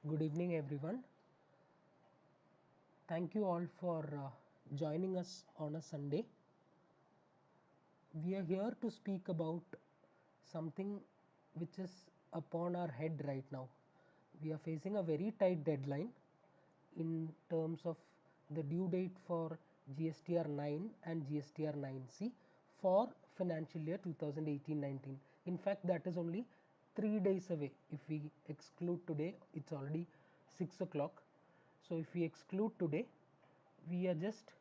Good evening, everyone. Thank you all for joining us on a Sunday. We are here to speak about something which is upon our head right now. We are facing a very tight deadline in terms of the due date for GSTR 9 and GSTR 9C for financial year 2018-19. In fact, that is only 3 days away. If we exclude today, it's already 6 o'clock. So if we exclude today, we are just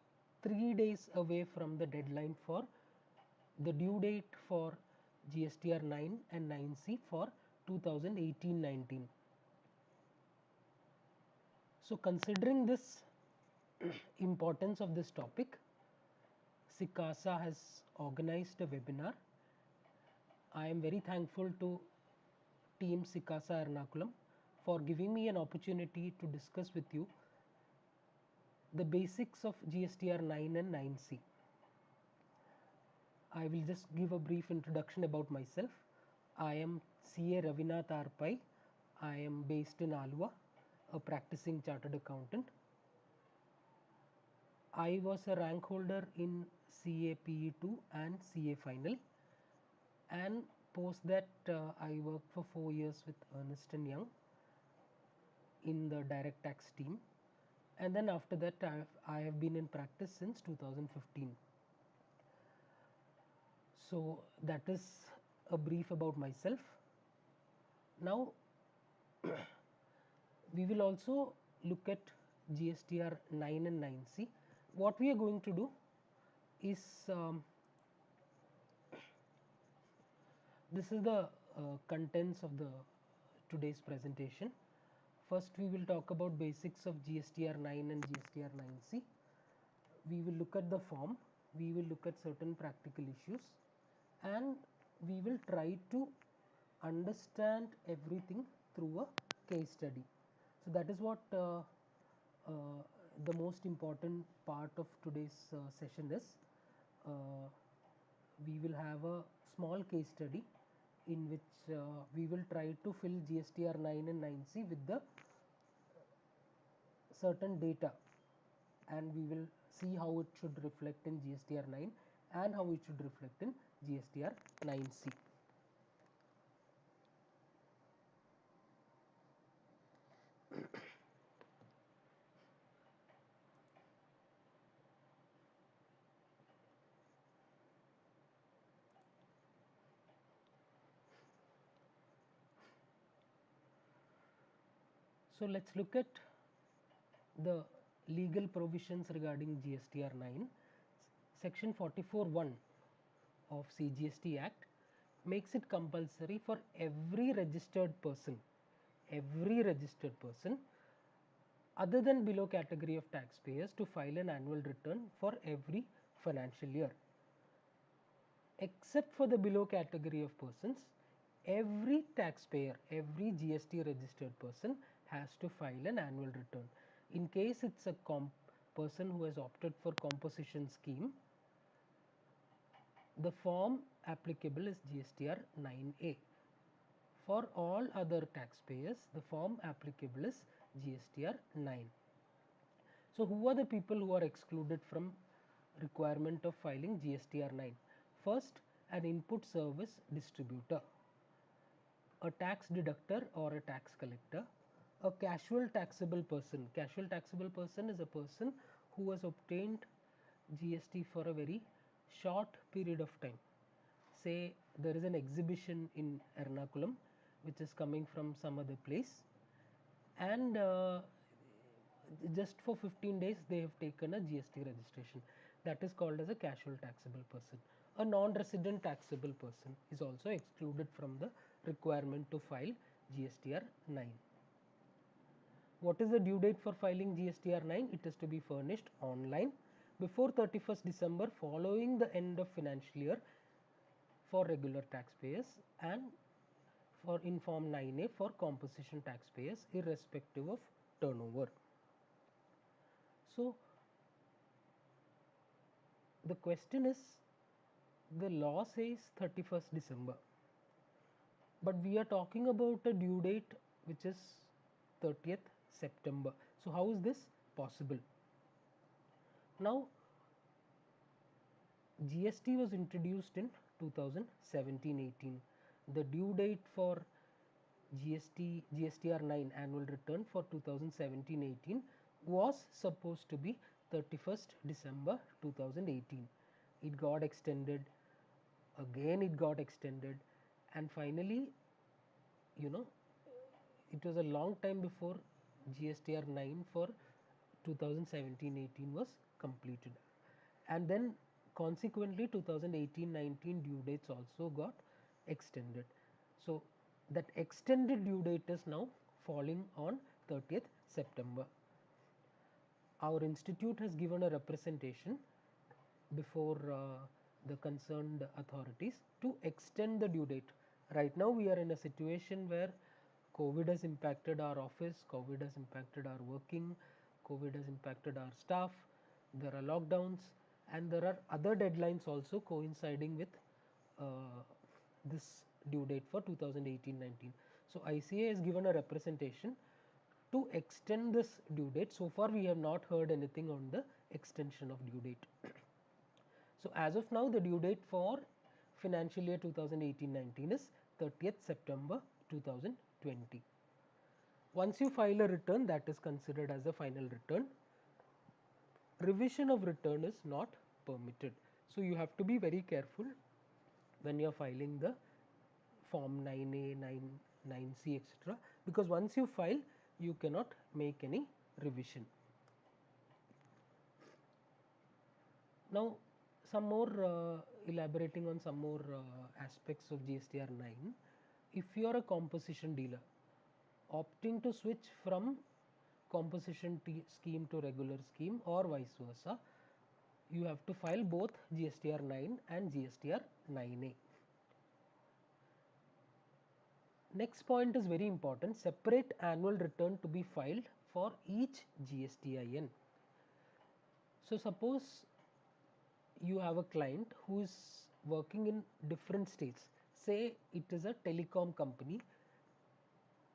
3 days away from the deadline for the due date for GSTR 9 and 9C for 2018-19. So considering this importance of this topic, SICASA has organized a webinar. I am very thankful to team SICASA Ernakulam for giving me an opportunity to discuss with you the basics of GSTR 9 and 9C. I will just give a brief introduction about myself. I am CA Ravinath Arpai. I am based in Alua, a practicing chartered accountant. I was a rank holder in CA PE2 and CA final, and post that I worked for 4 years with Ernst & Young in the direct tax team, and then after that I have been in practice since 2015. So that is a brief about myself. Now we will also look at GSTR 9 and 9C. What we are going to do is this is the contents of the today's presentation. First, we will talk about basics of GSTR 9 and GSTR 9C. We will look at the form, we will look at certain practical issues, and we will try to understand everything through a case study. So that is what the most important part of today's session is. We will have a small case study in which we will try to fill GSTR 9 and 9C with the certain data, and we will see how it should reflect in GSTR 9 and how it should reflect in GSTR 9C. So let's look at the legal provisions regarding GSTR 9. Section 44(1) of CGST Act makes it compulsory for every registered person other than below category of taxpayers to file an annual return for every financial year. Except for the below category of persons, every taxpayer, every GST registered person has to file an annual return. In case it's a person who has opted for composition scheme, the form applicable is GSTR 9A. For all other taxpayers, the form applicable is GSTR 9. So who are the people who are excluded from requirement of filing GSTR 9? First, an input service distributor, a tax deductor or a tax collector, a casual taxable person. Casual taxable person is a person who has obtained GST for a very short period of time. Say there is an exhibition in Ernakulam which is coming from some other place, and just for 15 days they have taken a GST registration. That is called as a casual taxable person. A non-resident taxable person is also excluded from the requirement to file GSTR 9. What is the due date for filing GSTR 9? It is to be furnished online before 31st December following the end of financial year for regular taxpayers, and for in form 9A for composition taxpayers irrespective of turnover. So the question is, the law says 31st December, but we are talking about a due date which is 30th September. So how is this possible? Now GST was introduced in 2017-18. The due date for GSTR 9 annual return for 2017-18 was supposed to be 31st December 2018. It got extended, again it got extended, and finally, you know, it was a long time before GSTR 9 for 2017-18 was completed, and then consequently 2018-19 due dates also got extended. So that extended due date is now falling on 30th September. Our institute has given a representation before the concerned authorities to extend the due date. Right now we are in a situation where COVID has impacted our office, COVID has impacted our working, COVID has impacted our staff, there are lockdowns, and there are other deadlines also coinciding with uh, this due date for 2018-19. So ICAI has given a representation to extend this due date. So far we have not heard anything on the extension of due date. So as of now, the due date for financial year 2018-19 is 30th September 2020. Once you file a return, that is considered as a final return. Revision of return is not permitted. So you have to be very careful when you are filing the form 9A, 9C, etc. because once you file, you cannot make any revision. Now, some more elaborating on some more aspects of GSTR 9. If you are a composition dealer opting to switch from composition scheme to regular scheme or vice versa, you have to file both GSTR 9 and GSTR 9A. Next point is very important: separate annual return to be filed for each GSTIN. So suppose you have a client who is working in different states. Say it is a telecom company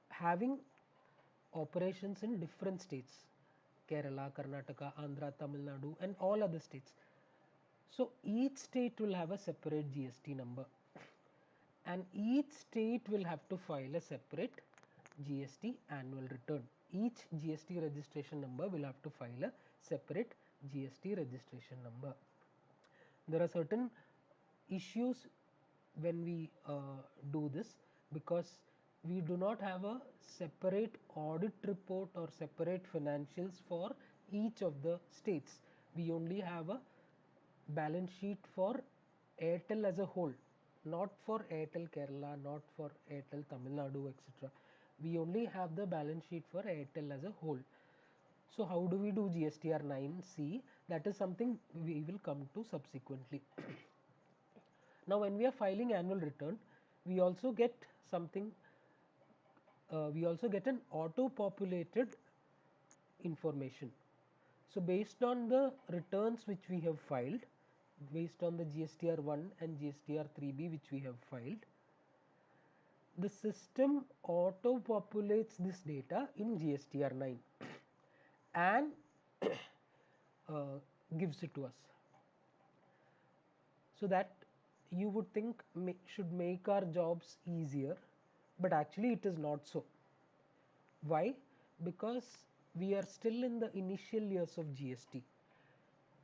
having operations in different states: Kerala, Karnataka, Andhra, Tamil Nadu, and all other states. So each state will have a separate GST number, and each state will have to file a separate GST annual return. Each GST registration number will have to file a separate GST registration number. There are certain issues when we do this, because we do not have a separate audit report or separate financials for each of the states. We only have a balance sheet for Airtel as a whole, not for Airtel Kerala, not for Airtel Tamil Nadu, etc. We only have the balance sheet for Airtel as a whole. So how do we do GSTR 9C? That is something we will come to subsequently. Now when we are filing annual return, we also get something, we also get an auto populated information. So based on the returns which we have filed, based on the GSTR 1 and GSTR 3B which we have filed, the system auto populates this data in GSTR 9 and gives it to us. So that you would think should make our jobs easier, but actually it is not so. Why? Because we are still in the initial years of GST,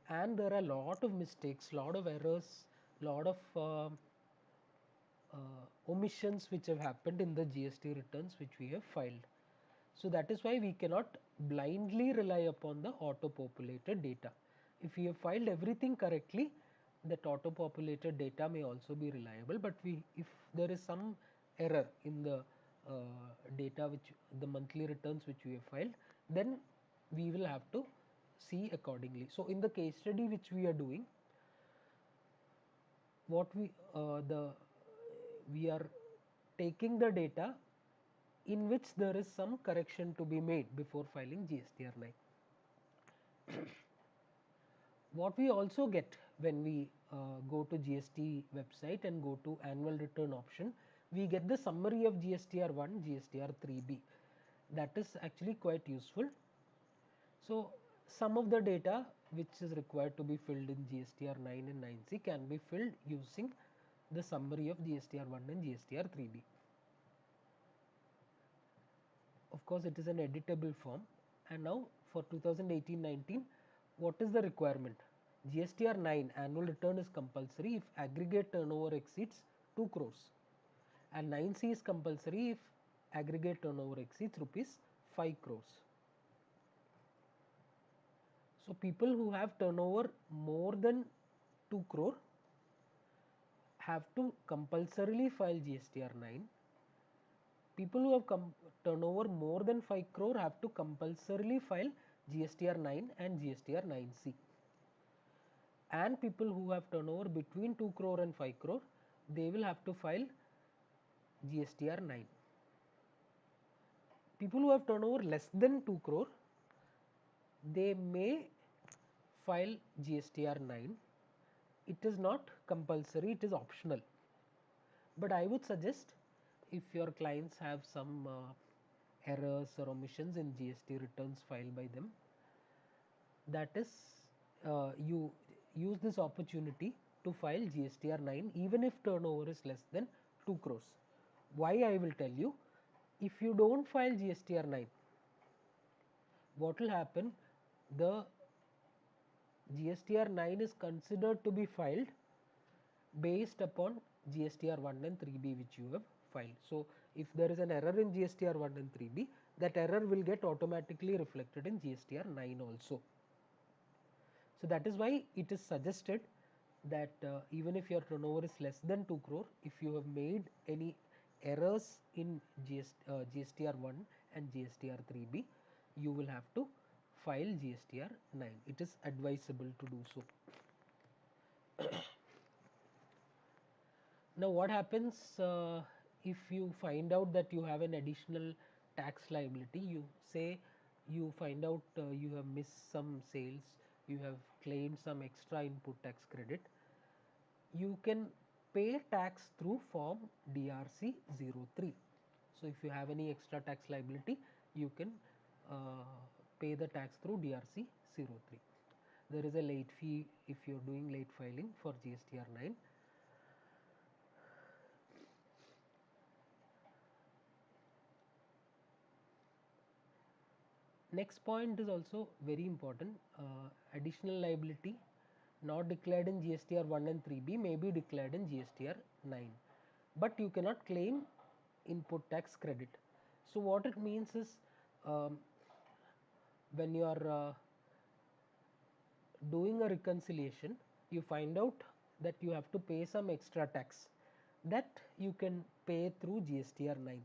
and there are a lot of mistakes, lot of errors, lot of omissions which have happened in the GST returns which we have filed. So that is why we cannot blindly rely upon the auto populated data. If we have filed everything correctly, that auto populated data may also be reliable, but if there is some error in the data, which the monthly returns which we have filed, then we will have to see accordingly. So in the case study which we are doing, what we are taking the data in which there is some correction to be made before filing GSTR 9. What we also get when we go to GST website and go to annual return option, we get the summary of GSTR 1, GSTR 3B. That is actually quite useful. So some of the data which is required to be filled in GSTR 9 and 9C can be filled using the summary of GSTR 1 and GSTR 3B. Of course, it is an editable form. And now for 2018-19, what is the requirement? GSTR 9 annual return is compulsory if aggregate turnover exceeds 2 crores, and 9C is compulsory if aggregate turnover exceeds rupees 5 crores. So people who have turnover more than 2 crore have to compulsorily file GSTR 9. People who have turnover more than 5 crore have to compulsorily file GSTR 9 and GSTR 9C. And people who have turnover between 2 crore and 5 crore, they will have to file GSTR 9. People who have turnover less than 2 crore, they may file GSTR 9. It is not compulsory, it is optional. But I would suggest, if your clients have some errors or omissions in GST returns filed by them, that is, you use this opportunity to file GSTR 9 even if turnover is less than 2 crores. Why, I will tell you. If you don't file GSTR 9, what will happen? The GSTR 9 is considered to be filed based upon GSTR 1 and 3B which you have filed. So if there is an error in GSTR 1 and 3B, that error will get automatically reflected in GSTR 9 also. So that is why it is suggested that even if your turnover is less than 2 crore, if you have made any errors in GSTR 1 and GSTR 3B, you will have to file GSTR 9. It is advisable to do so. Now what happens if you find out that you have an additional tax liability? You say you find out you have missed some sales, you have claimed some extra input tax credit. You can pay tax through form DRC 03. So if you have any extra tax liability, you can pay the tax through DRC 03. There is a late fee if you are doing late filing for GSTR 9. Next point is also very important. Additional liability not declared in GSTR 1 and 3B may be declared in GSTR 9, but you cannot claim input tax credit. So what it means is, when you are doing a reconciliation, you find out that you have to pay some extra tax, that you can pay through GSTR 9.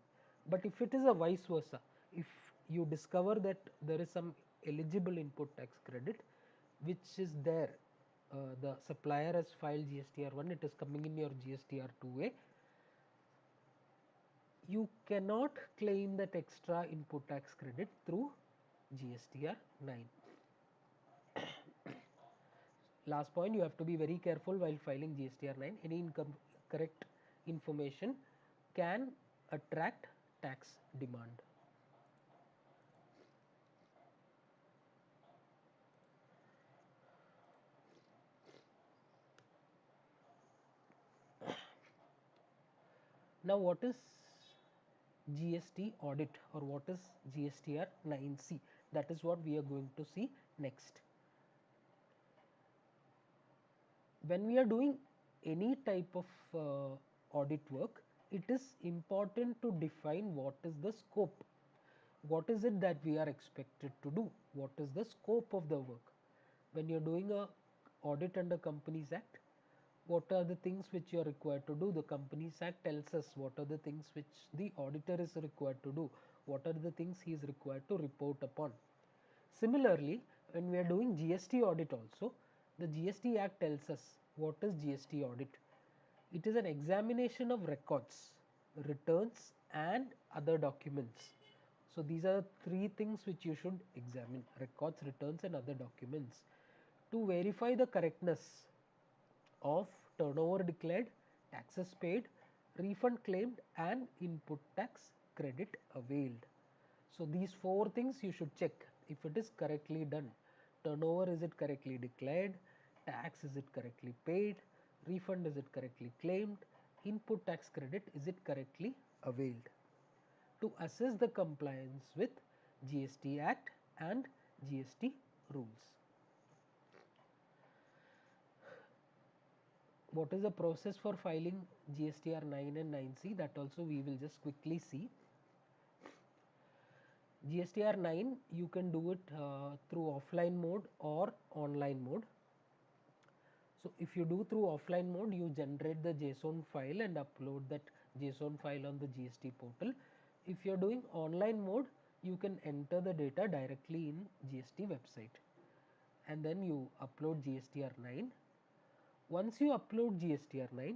But if it is a vice versa, if you discover that there is some eligible input tax credit which is there, the supplier has filed GSTR 1, it is coming in your GSTR 2A, you cannot claim that extra input tax credit through GSTR 9. Last point, you have to be very careful while filing GSTR 9. Any incorrect information can attract tax demand. Now what is GST audit, or what is GSTR 9C? That is what we are going to see next. When we are doing any type of audit work, it is important to define what is the scope. What is it that we are expected to do? What is the scope of the work? When you are doing a audit under Companies Act, what are the things which you are required to do? The Companies Act tells us what are the things which the auditor is required to do, what are the things he is required to report upon. Similarly, when we are doing GST audit also, the GST Act tells us what is GST audit. It is an examination of records, returns and other documents. So these are three things which you should examine: records, returns and other documents, to verify the correctness of turnover declared, taxes paid, refund claimed and input tax credit availed. So these four things you should check if it is correctly done. Turnover, is it correctly declared? Tax, is it correctly paid? Refund, is it correctly claimed? Input tax credit, is it correctly availed? To assess the compliance with GST Act and GST rules. What is the process for filing GSTR 9 and 9C? That also we will just quickly see. GSTR 9, you can do it through offline mode or online mode. So if you do through offline mode, you generate the JSON file and upload that JSON file on the GST portal. If you are doing online mode, you can enter the data directly in GST website and then you upload GSTR 9. Once you upload GSTR 9,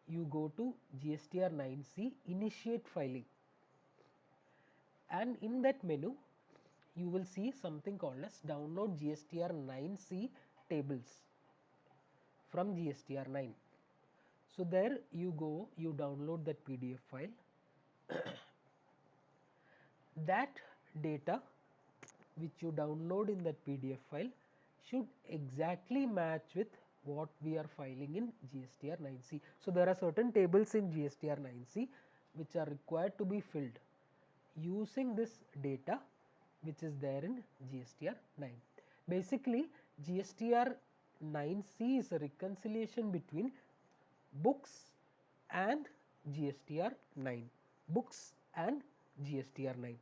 you go to GSTR 9C initiate filing, and in that menu you will see something called as download GSTR 9C tables from GSTR 9. So there you go, you download that PDF file. That data which you download in that PDF file should exactly match with what we are filing in GSTR 9C. So there are certain tables in GSTR 9C which are required to be filled using this data which is there in GSTR 9. Basically, GSTR 9C is a reconciliation between books and GSTR 9. Books and GSTR 9.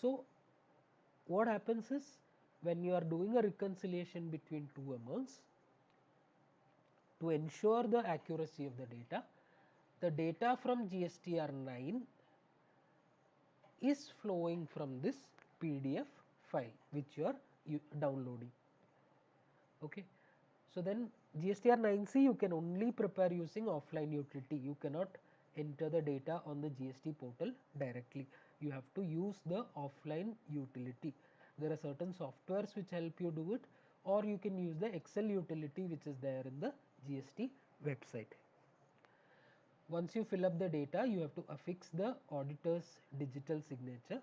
So what happens is, when you are doing a reconciliation between two amounts, to ensure the accuracy of the data from GSTR 9 is flowing from this PDF file which you are downloading. Okay. So then GSTR 9C you can only prepare using offline utility. You cannot enter the data on the GST portal directly. You have to use the offline utility. There are certain softwares which help you do it, or you can use the Excel utility which is there in the GST website. Once you fill up the data, you have to affix the auditor's digital signature.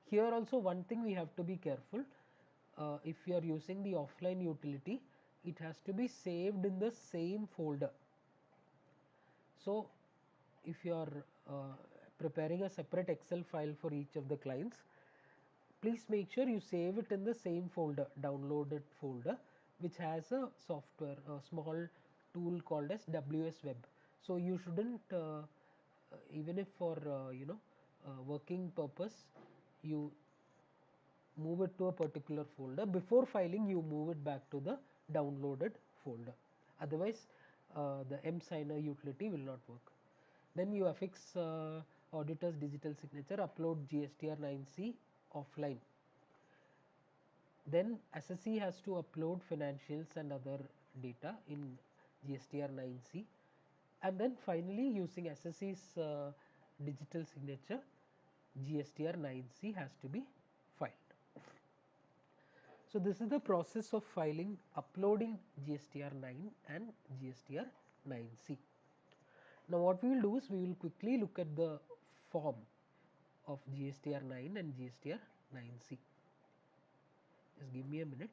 Here also one thing we have to be careful. If you are using the offline utility, it has to be saved in the same folder. So if you are preparing a separate Excel file for each of the clients, please make sure you save it in the same folder, downloaded folder, which has a software, a small tool called as WS Web. So you shouldn't, even if for working purpose, you move it to a particular folder. Before filing, you move it back to the downloaded folder. Otherwise, the mSigner utility will not work. Then you affix auditor's digital signature, upload GSTR 9C offline. Then assessee has to upload financials and other data in GSTR 9C, and then finally using assessee's digital signature, GSTR 9C has to be filed. So this is the process of filing, uploading GSTR 9 and GSTR 9C. Now what we will do is we will quickly look at the form of GSTR 9 and GSTR 9C. Just give me a minute.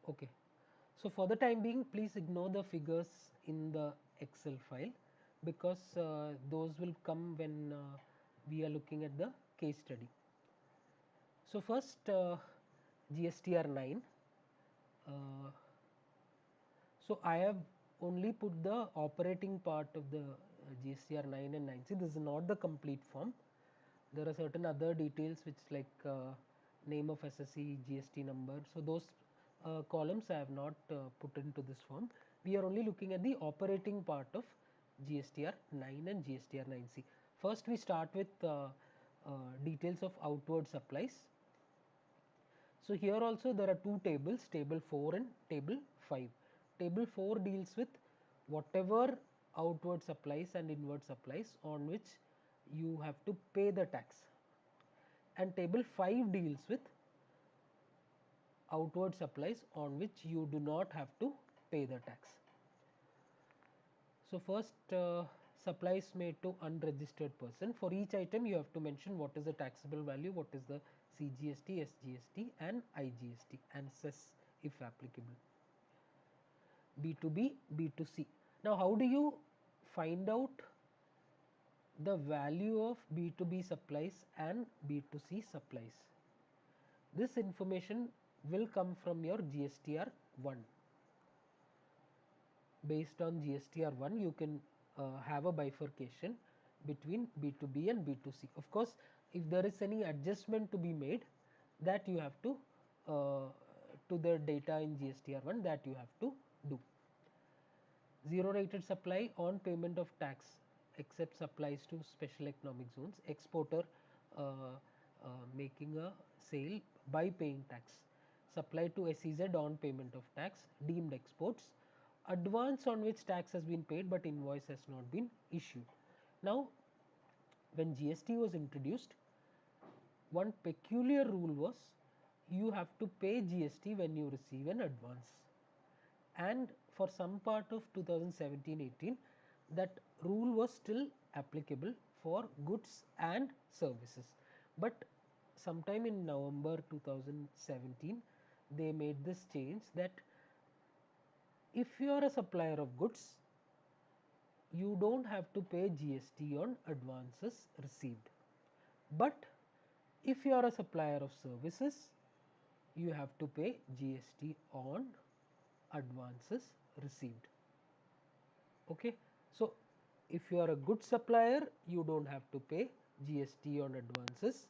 Okay. So for the time being, please ignore the figures in the Excel file, because those will come when we are looking at the case study. So first, GSTR 9. So I have only put the operating part of the GSTR 9 and 9C. This is not the complete form. There are certain other details which, like name of assessee, GST number. So those columns I have not put into this form. We are only looking at the operating part of GSTR 9 and GSTR 9C. First we start with details of outward supplies. So here also there are two tables, table 4 and table 5. Table 4 deals with whatever outward supplies and inward supplies on which you have to pay the tax, and table 5 deals with outward supplies on which you do not have to pay the tax. So, first supplies made to unregistered person. For each item you have to mention what is the taxable value, what is the CGST, SGST and IGST and cess if applicable. B2B, B2C. Now, how do you find out the value of B2B supplies and B2C supplies? This information will come from your GSTR 1. Based on GSTR 1, you can have a bifurcation between B2B and B2C. Of course, if there is any adjustment to be made, that you have to the data in GSTR 1, that you have to do. Zero rated supply on payment of tax except supplies to special economic zones, exporter making a sale by paying tax, supply to SEZ on payment of tax, deemed exports, advance on which tax has been paid but invoice has not been issued. Now, when GST was introduced, one peculiar rule was you have to pay GST when you receive an advance, and for some part of 2017-18 that rule was still applicable for goods and services, but sometime in November 2017 they made this change that if you are a supplier of goods, you don't have to pay GST on advances received, but if you are a supplier of services, you have to pay GST on advances received. Okay. So, if you are a good supplier, you don't have to pay GST on advances.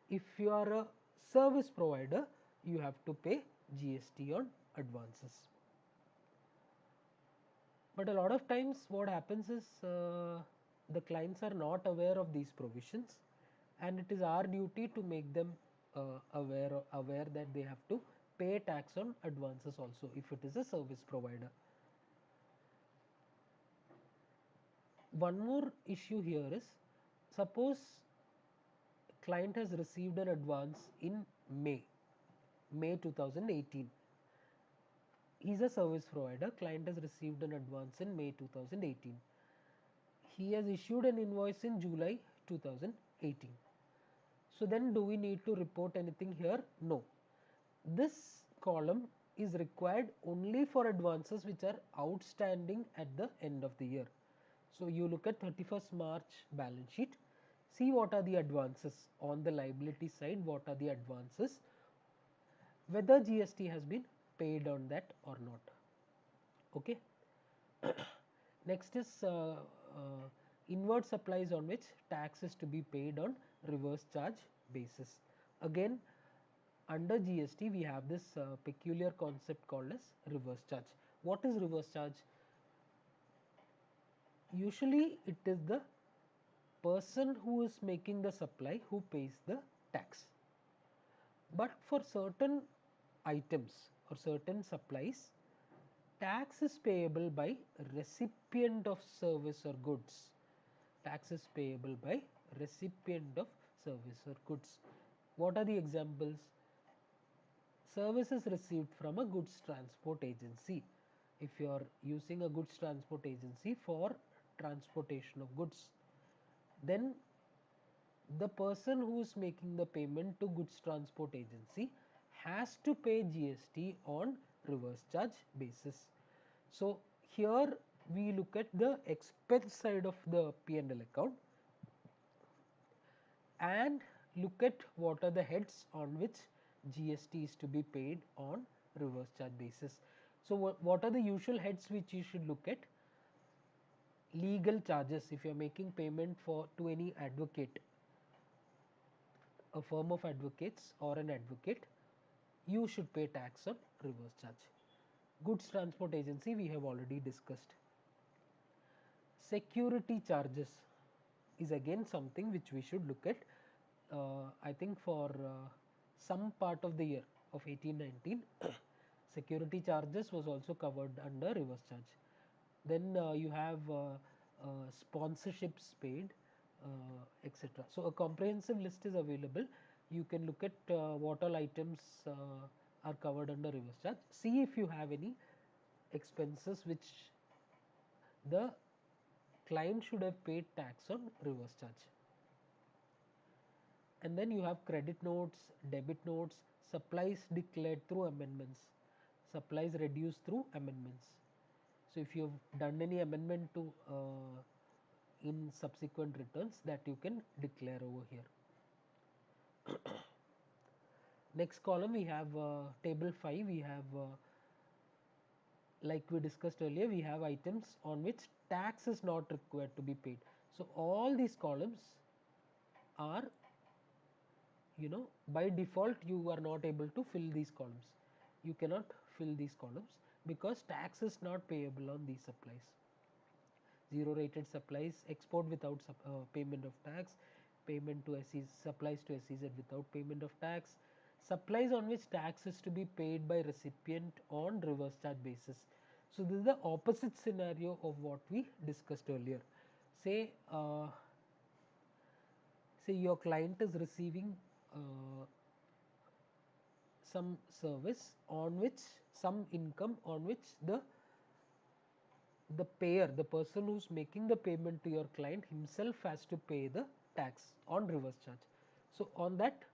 If you are a service provider, you have to pay GST on advances. But a lot of times what happens is the clients are not aware of these provisions, and it is our duty to make them aware that they have to pay tax on advances also if it is a service provider. One more issue here is, suppose client has received an advance in May 2018. He is a service provider, client has received an advance in May 2018. He has issued an invoice in July 2018. So then do we need to report anything here? No. This column is required only for advances which are outstanding at the end of the year. So you look at 31st March balance sheet, see what are the advances on the liability side, what are the advances, whether GST has been paid on that or not. Okay. Next is inward supplies on which tax is to be paid on reverse charge basis. Again, under GST we have this peculiar concept called as reverse charge. What is reverse charge? Usually it is the person who is making the supply who pays the tax. But for certain items or certain supplies, tax is payable by recipient of service or goods. Tax is payable by recipient of service or goods. What are the examples? Services received from a goods transport agency. If you are using a goods transport agency for transportation of goods, then the person who is making the payment to goods transport agency has to pay GST on reverse charge basis. So here we look at the expense side of the P&L account and look at what are the heads on which GST is to be paid on reverse charge basis. So what are the usual heads which you should look at? Legal charges. If you are making payment to any advocate, a firm of advocates or an advocate, you should pay tax on reverse charge. Goods transport agency we have already discussed. Security charges is again something which we should look at. I think for some part of the year of 18-19 security charges was also covered under reverse charge. Then you have sponsorships paid, etc. So a comprehensive list is available. You can look at what all items are covered under reverse charge. See if you have any expenses which the client should have paid tax on reverse charge. And then you have credit notes, debit notes, supplies declared through amendments, supplies reduced through amendments. So if you have done any amendment to in subsequent returns, that you can declare over here. Next column we have table 5, we have like we discussed earlier, we have items on which tax is not required to be paid. So all these columns are, by default you are not able to fill these columns. You cannot fill these columns because tax is not payable on these supplies. Zero rated supplies, export without payment of tax, payment to SEZ, supplies to SEZ without payment of tax, supplies on which tax is to be paid by recipient on reverse charge basis. So this is the opposite scenario of what we discussed earlier. Say your client is receiving some service on which, some income on which the payer, the person who's making the payment to your client himself has to pay the tax on reverse charge. So on that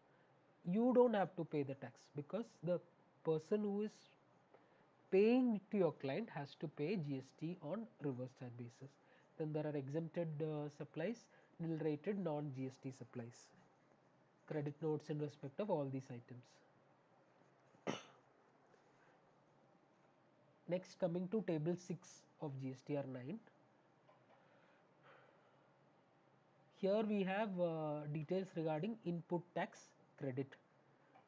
you don't have to pay the tax because the person who is paying to your client has to pay GST on reverse charge basis. Then there are exempted supplies, nil rated non GST supplies. Credit notes in respect of all these items. Next, coming to table 6 of GSTR 9. Here we have details regarding input tax credit.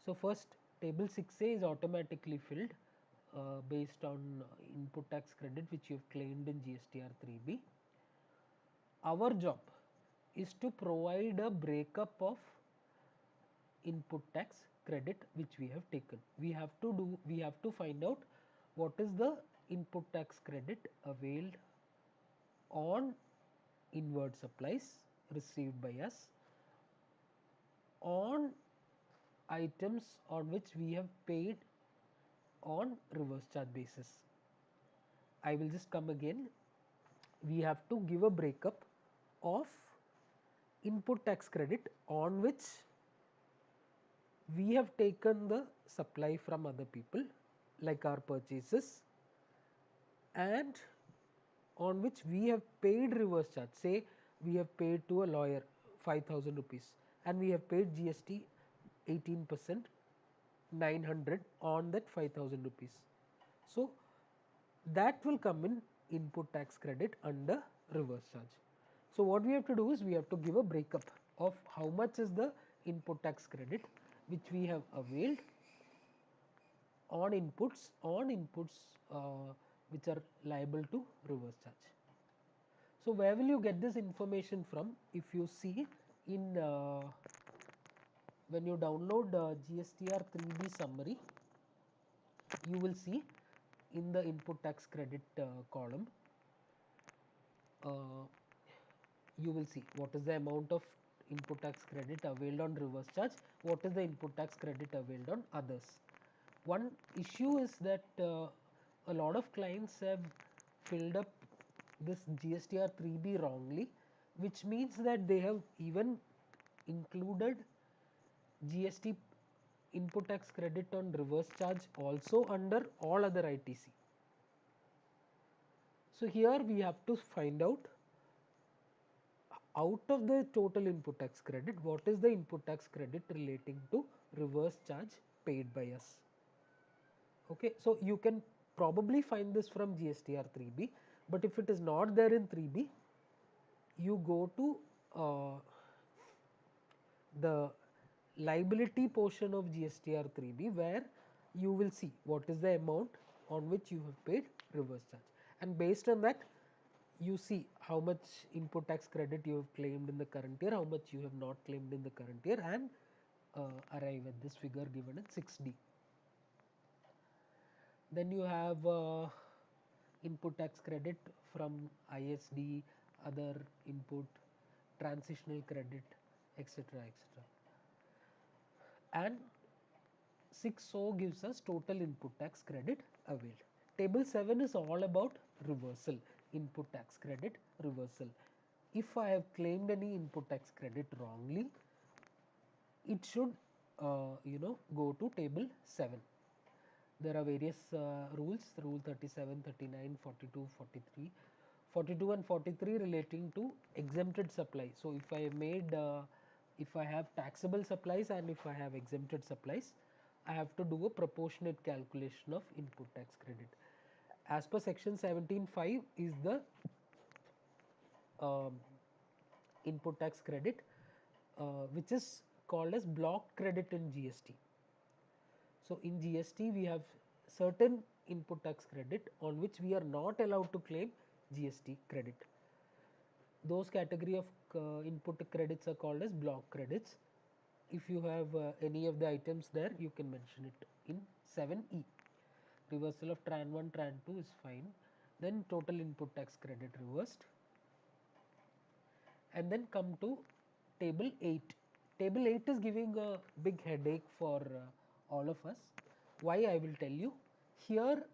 So first, table 6A is automatically filled based on input tax credit which you have claimed in GSTR 3B. Our job is to provide a breakup of input tax credit which we have taken. We have to find out what is the input tax credit availed on inward supplies received by us, on items on which we have paid on reverse charge basis. I will just come again. We have to give a breakup of input tax credit on which we have taken the supply from other people, like our purchases, and on which we have paid reverse charge. Say we have paid to a lawyer 5,000 rupees and we have paid GST 18%, 900 on that 5,000 rupees. So that will come in input tax credit under reverse charge. So what we have to do is we have to give a breakup of how much is the input tax credit which we have availed on inputs which are liable to reverse charge. So where will you get this information from? If you see in when you download GSTR 3B summary, you will see in the input tax credit column, you will see what is the amount of input tax credit availed on reverse charge, what is the input tax credit availed on others. One issue is that a lot of clients have filled up this GSTR 3B wrongly, which means that they have even included GST input tax credit on reverse charge also under all other ITC. So here we have to find out of the total input tax credit, what is the input tax credit relating to reverse charge paid by us. Okay, so you can probably find this from GSTR 3B, but if it is not there in 3B, you go to the liability portion of GSTR 3B where you will see what is the amount on which you have paid reverse charge, and based on that you see how much input tax credit you have claimed in the current year, how much you have not claimed in the current year, and arrive at this figure given in 6D. Then you have input tax credit from ISD, other input, transitional credit, etc., etc. And 6.0 gives us total input tax credit availed. Table 7 is all about reversal, input tax credit reversal. If I have claimed any input tax credit wrongly, it should go to table 7. There are various rules, rule 37, 39, 42, 43. 42 and 43 relating to exempted supply. So if I made if I have taxable supplies and if I have exempted supplies, I have to do a proportionate calculation of input tax credit. As per section 17.5 is the um, input tax credit which is called as block credit in GST. So in GST we have certain input tax credit on which we are not allowed to claim GST credit. Those category of input credits are called as block credits. If you have any of the items there, you can mention it in 7E. Reversal of tran 1, tran 2 is fine. Then total input tax credit reversed. And then come to table 8. Table 8 is giving a big headache for all of us. Why, I will tell you. Here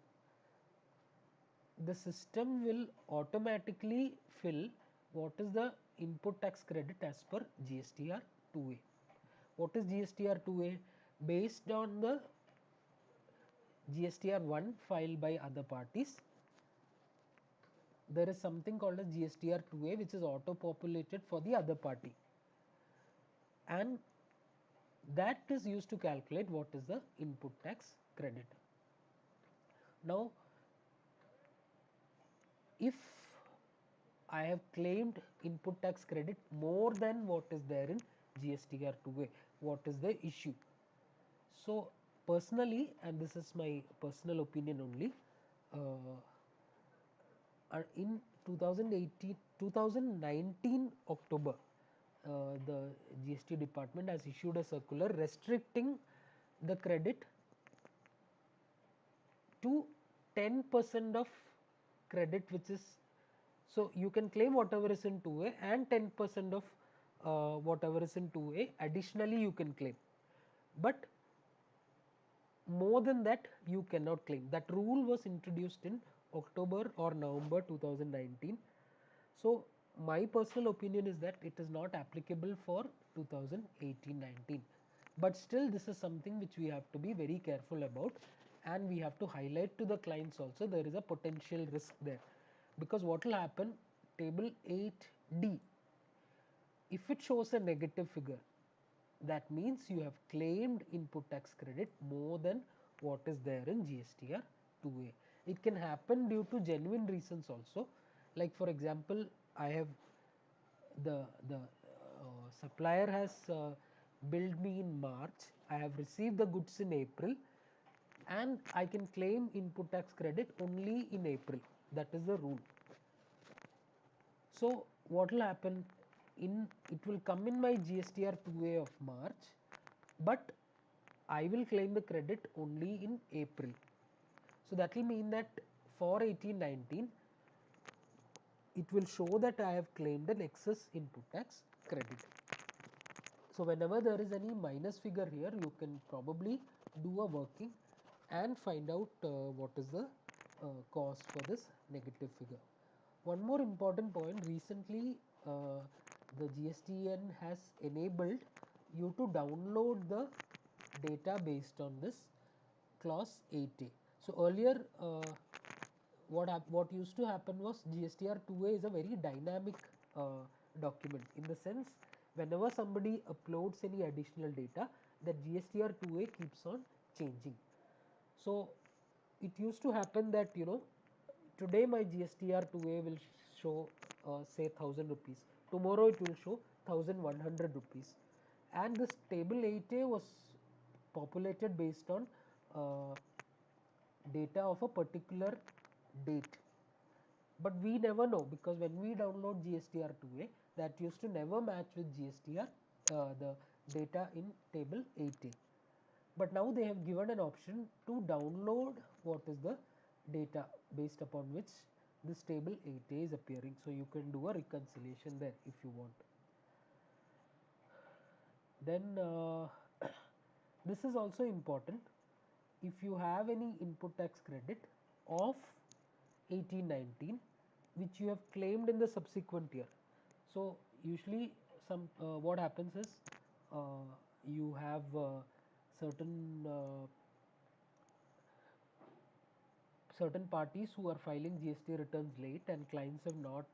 the system will automatically fill what is the input tax credit as per GSTR 2A. What is GSTR 2A? Based on the GSTR 1 filed by other parties, there is something called as GSTR 2A which is auto populated for the other party, and that is used to calculate what is the input tax credit. Now if I have claimed input tax credit more than what is there in GSTR 2A, what is the issue? So personally, and this is my personal opinion only, in 2019 October, the GST department has issued a circular restricting the credit to 10% of credit, which is, so you can claim whatever is in 2A and 10% of whatever is in 2A additionally you can claim, but more than that you cannot claim. That rule was introduced in October or November 2019. So my personal opinion is that it is not applicable for 2018-19, but still this is something which we have to be very careful about, and we have to highlight to the clients also there is a potential risk there, because what will happen, table 8D, if it shows a negative figure, that means you have claimed input tax credit more than what is there in GSTR 2A. It can happen due to genuine reasons also, like for example, I have the supplier has billed me in March, I have received the goods in April, and I can claim input tax credit only in April. That is the rule. So what will happen, it will come in my GSTR 2A of March, but I will claim the credit only in April. So that will mean that for 18-19 it will show that I have claimed an excess input tax credit. So whenever there is any minus figure here, you can probably do a working and find out what is the cause for this negative figure. One more important point, recently the GSTN has enabled you to download the data based on this clause 8A. So earlier what used to happen was GSTR 2A is a very dynamic document, in the sense whenever somebody uploads any additional data, that GSTR 2A keeps on changing. So it used to happen that today my GSTR 2A will show say 1000 rupees, tomorrow it will show 1100 rupees, and this table 8A was populated based on data of a particular date. But we never know, because when we download GSTR 2A, that used to never match with GSTR, the data in table 8A. But now they have given an option to download what is the data based upon which this table 8A is appearing. So you can do a reconciliation there if you want. Then this is also important. If you have any input tax credit of 18-19 which you have claimed in the subsequent year. So usually what happens is you have certain parties who are filing GST returns late and clients have not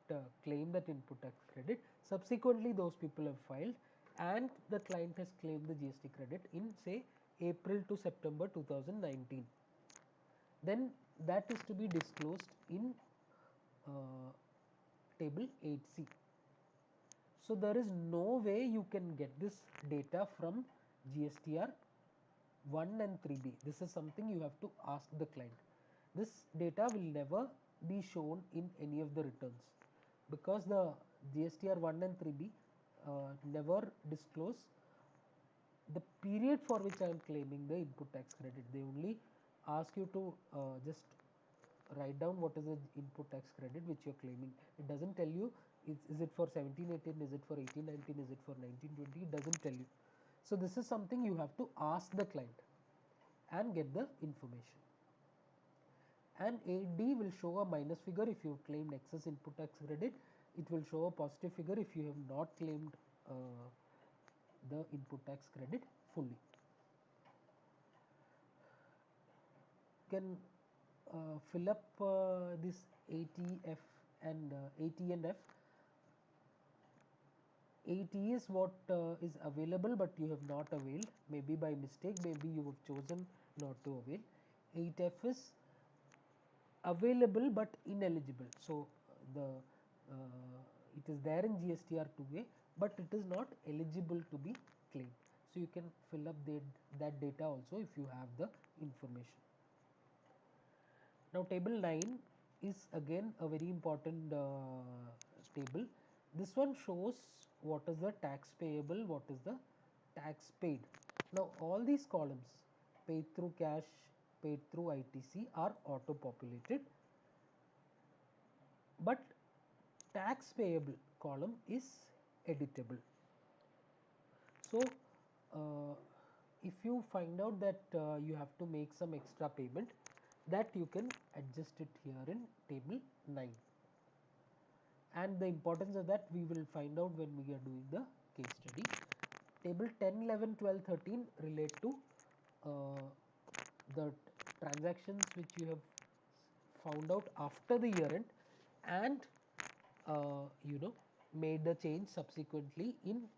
claimed that input tax credit. Subsequently, those people have filed and the client has claimed the GST credit in say April to September 2019. Then that is to be disclosed in table 8C. So there is no way you can get this data from GSTR 1 and 3B. This is something you have to ask the client. This data will never be shown in any of the returns because the GSTR 1 and 3B never disclose the period for which I am claiming the input tax credit. They only ask you to just write down what is the input tax credit which you are claiming. It does not tell you is it for 17-18, is it for 18-19, is it for 19-20, it does not tell you. So this is something you have to ask the client and get the information. And 8D will show a minus figure if you have claimed excess input tax credit. It will show a positive figure if you have not claimed the input tax credit fully. You can fill up this ATF and AT and F. 8E is what is available but you have not availed, maybe by mistake, maybe you have chosen not to avail. 8F is available but ineligible. So it is there in GSTR 2A but it is not eligible to be claimed. So you can fill up that data also if you have the information. Now table 9 is again a very important table. This one shows what is the tax payable, what is the tax paid. Now all these columns, paid through cash, paid through ITC, are auto populated, but tax payable column is editable. So if you find out that you have to make some extra payment, that you can adjust it here in table 9, and the importance of that we will find out when we are doing the case study. Table 10, 11, 12, 13 relate to the transactions which you have found out after the year end and made the change subsequently in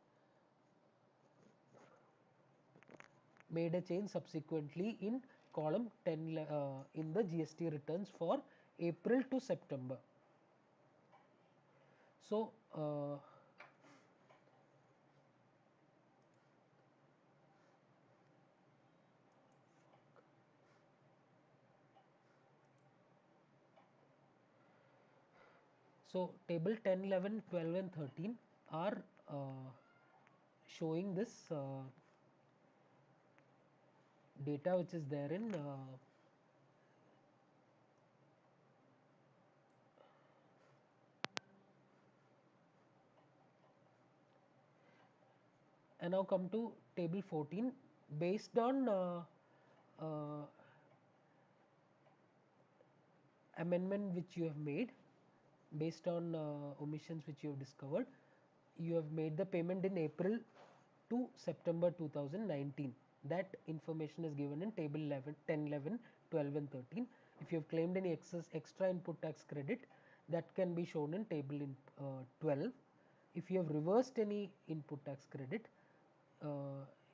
column 10 in the GST returns for April to September. So table 10, 11, 12 and 13 are showing this data which is there in and now come to table 14. Based on amendment which you have made, based on omissions which you have discovered, you have made the payment in April to September 2019. That information is given in table 11, 10, 11, 12 and 13. If you have claimed any extra input tax credit, that can be shown in table in 12. If you have reversed any input tax credit,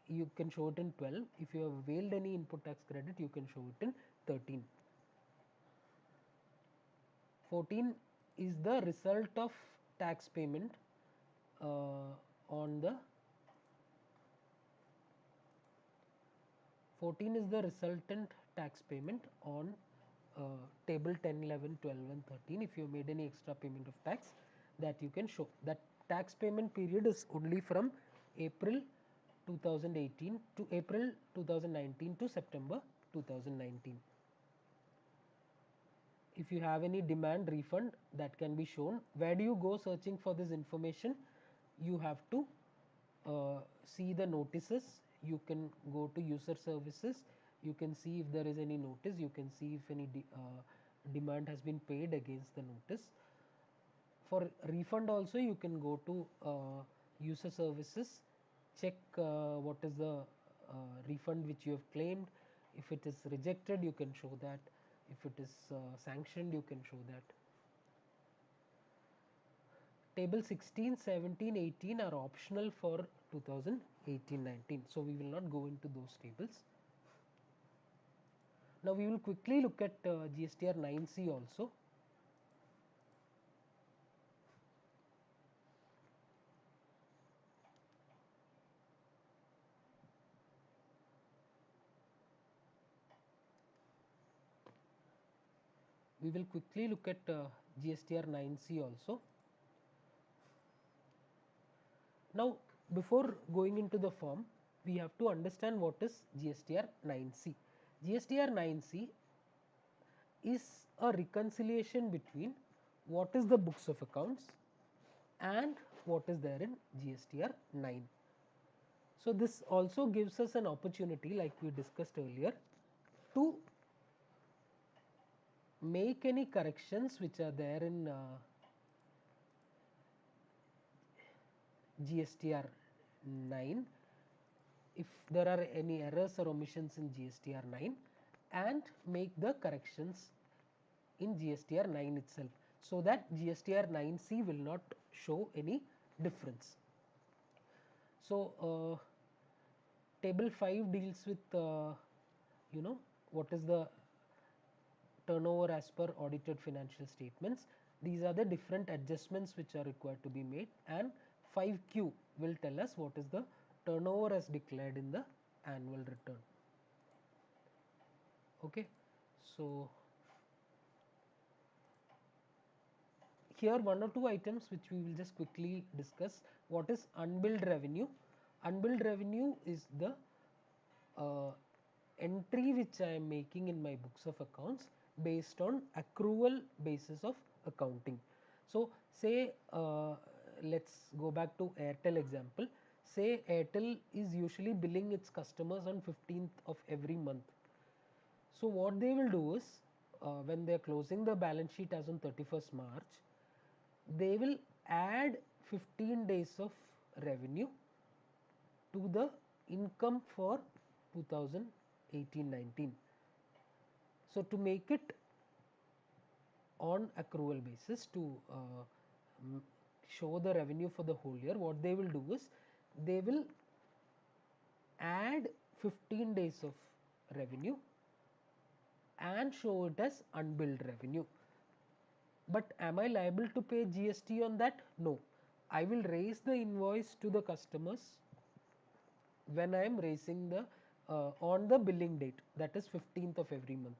you can show it in 12. If you have availed any input tax credit, you can show it in 13. 14 is the result of tax payment on the 14 is the resultant tax payment on table 10, 11, 12 and 13. If you made any extra payment of tax, that you can show. That tax payment period is only from April 2018 to April 2019 to September 2019. if you have any demand refund, that can be shown. Where do you go searching for this information? You have to see the notices. You can go to user services, you can see if there is any notice, you can see if any demand has been paid against the notice. For refund also, you can go to user services, check what is the refund which you have claimed. If it is rejected, you can show that. If it is sanctioned, you can show that. Table 16, 17, 18 are optional for 2018-19. So we will not go into those tables. Now we will quickly look at GSTR 9C also. We will quickly look at GSTR 9C also. Now, before going into the form, we have to understand what is GSTR 9C. GSTR 9C is a reconciliation between what is the books of accounts and what is there in GSTR 9. So, this also gives us an opportunity, like we discussed earlier, to make any corrections which are there in GSTR 9, if there are any errors or omissions in GSTR 9, and make the corrections in GSTR 9 itself, so that GSTR 9C will not show any difference. So, table 5 deals with what is the turnover as per audited financial statements. These are the different adjustments which are required to be made, and 5Q will tell us what is the turnover as declared in the annual return. Okay, so here one or two items which we will just quickly discuss. What is unbilled revenue? Unbilled revenue is the entry which I am making in my books of accounts based on accrual basis of accounting. So, say let's go back to Airtel example. Say Airtel is usually billing its customers on 15th of every month. So, what they will do is when they are closing the balance sheet as on 31st March, they will add 15 days of revenue to the income for 2018-19. So, to make it on accrual basis, to show the revenue for the whole year, what they will do is they will add 15 days of revenue and show it as unbilled revenue. But am I liable to pay GST on that? No. I will raise the invoice to the customers when I am raising the on the billing date, that is 15th of every month.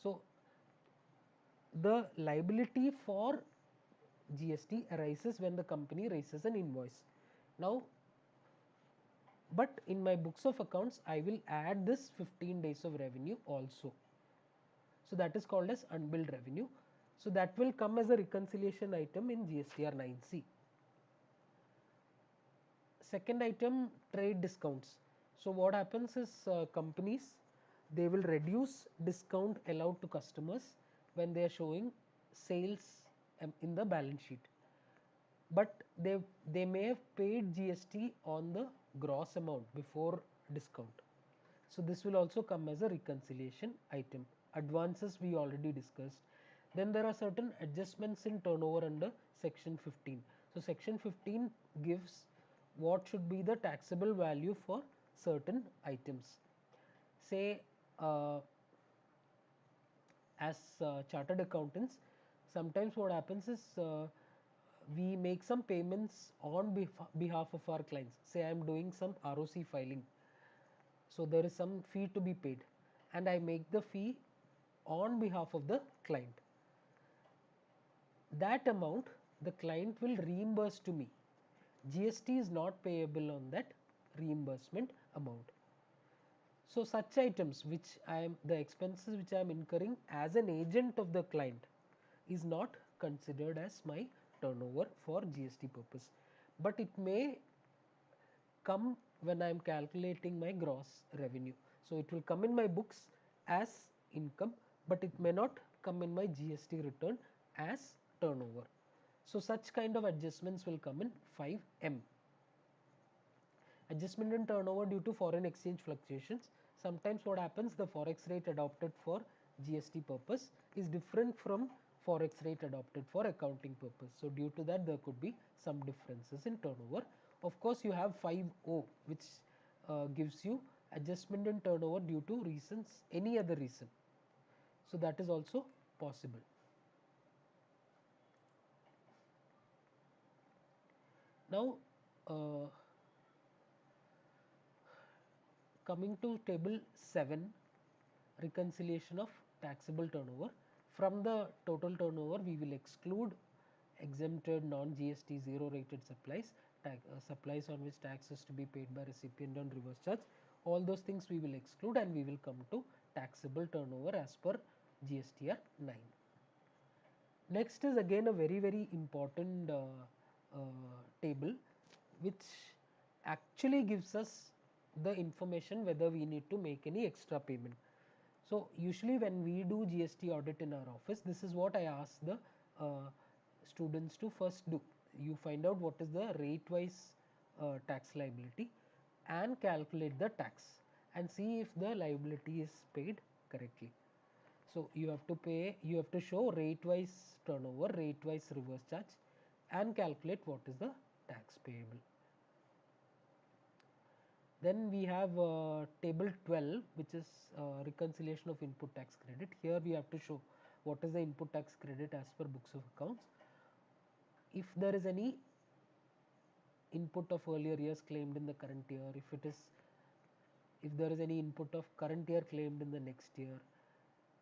So, the liability for GST arises when the company raises an invoice. Now, but in my books of accounts, I will add this 15 days of revenue also. So, that is called as unbilled revenue. So, that will come as a reconciliation item in GSTR 9C. Second item, trade discounts. So, what happens is companies, they will reduce discount allowed to customers when they are showing sales in the balance sheet. But they may have paid GST on the gross amount before discount. So, this will also come as a reconciliation item. Advances we already discussed. Then there are certain adjustments in turnover under section 15. So, section 15 gives what should be the taxable value for certain items. Say as chartered accountants, sometimes what happens is we make some payments on behalf of our clients. Say I am doing some ROC filing. So, there is some fee to be paid and I make the fee on behalf of the client. That amount the client will reimburse to me. GST is not payable on that reimbursement amount. So such items which the expenses which I am incurring as an agent of the client is not considered as my turnover for GST purpose, but it may come when I am calculating my gross revenue. So it will come in my books as income, but it may not come in my GST return as turnover. So such kind of adjustments will come in 5M. Adjustment in turnover due to foreign exchange fluctuations. Sometimes what happens, the forex rate adopted for GST purpose is different from forex rate adopted for accounting purpose. So due to that there could be some differences in turnover. Of course you have 5O, which gives you adjustment in turnover due to reasons, any other reason. So that is also possible. Now coming to table 7, reconciliation of taxable turnover. From the total turnover we will exclude exempted non-GST zero rated supplies, supplies on which tax is to be paid by recipient on reverse charge. All those things we will exclude and we will come to taxable turnover as per GSTR 9. Next is again a very important table which actually gives us the information whether we need to make any extra payment. So usually when we do GST audit in our office, this is what I ask the students to first do. You find out what is the rate wise tax liability and calculate the tax and see if the liability is paid correctly. So you have to pay, you have to show rate wise turnover, rate wise reverse charge and calculate what is the tax payable. Then we have table 12, which is reconciliation of input tax credit. Here we have to show what is the input tax credit as per books of accounts. If there is any input of earlier years claimed in the current year, if there is any input of current year claimed in the next year,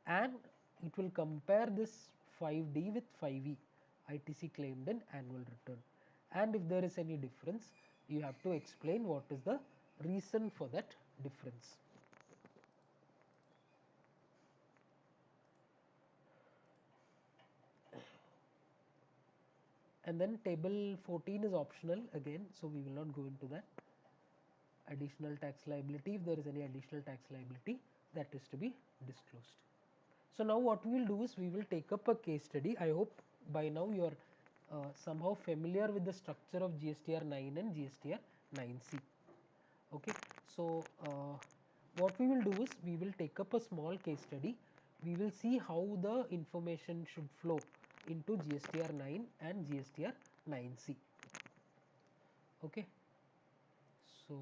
and it will compare this 5D with 5E, ITC claimed in annual return. And if there is any difference, you have to explain what is the reason for that difference. And then table 14 is optional again, so we will not go into that. Additional tax liability, if there is any additional tax liability, that is to be disclosed. So now what we will do is we will take up a case study. I hope by now you are somehow familiar with the structure of GSTR 9 and GSTR 9C. Okay, so what we will do is we will take up a small case study. We will see how the information should flow into GSTR 9 and GSTR 9C. Okay, so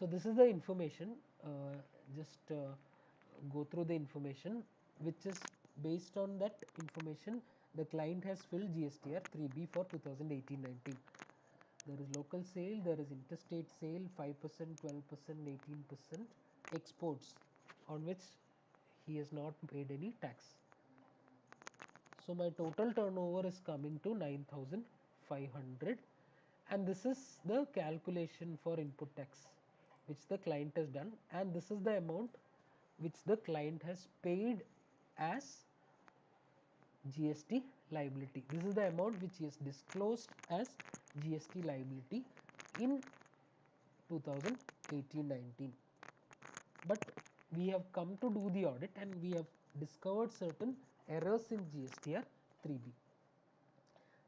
this is the information. Just go through the information, which is based on that information the client has filled GSTR 3B for 2018-19. There is local sale, there is interstate sale, 5%, 12%, 18%, exports on which he has not paid any tax. So my total turnover is coming to 9,500, and this is the calculation for input tax which the client has done, and this is the amount which the client has paid as GST liability. This is the amount which is disclosed as GST liability in 2018-19. But we have come to do the audit and we have discovered certain errors in GSTR 3B.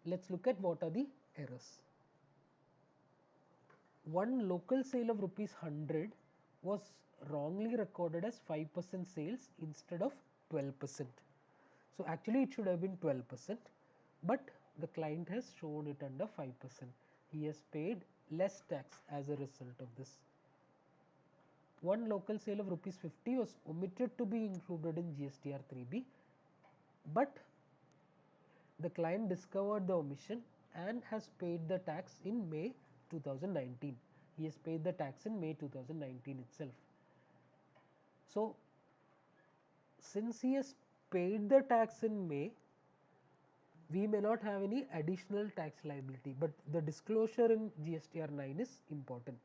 Let's look at what are the errors. One local sale of rupees 100 was wrongly recorded as 5% sales instead of 12%. So actually it should have been 12%, but the client has shown it under 5%. He has paid less tax as a result of this. One local sale of rupees 50 was omitted to be included in GSTR 3B, but the client discovered the omission and has paid the tax in May 2019. He has paid the tax in May 2019 itself. So since he has paid the tax in May, we may not have any additional tax liability, but the disclosure in GSTR 9 is important.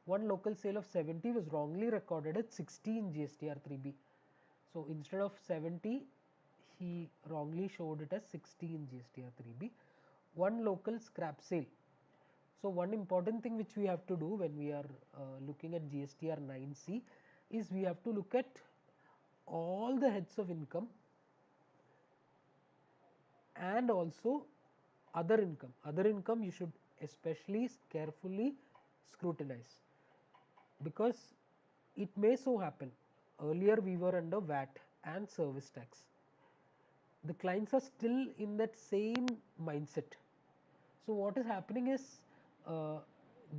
One local sale of 70 was wrongly recorded at 60 in GSTR 3B. So instead of 70, he wrongly showed it as 60 in GSTR 3B. One local scrap sale. So one important thing which we have to do when we are looking at GSTR 9C is we have to look at all the heads of income and also other income. Other income you should especially carefully scrutinize, because it may so happen, earlier we were under VAT and service tax. The clients are still in that same mindset. So what is happening is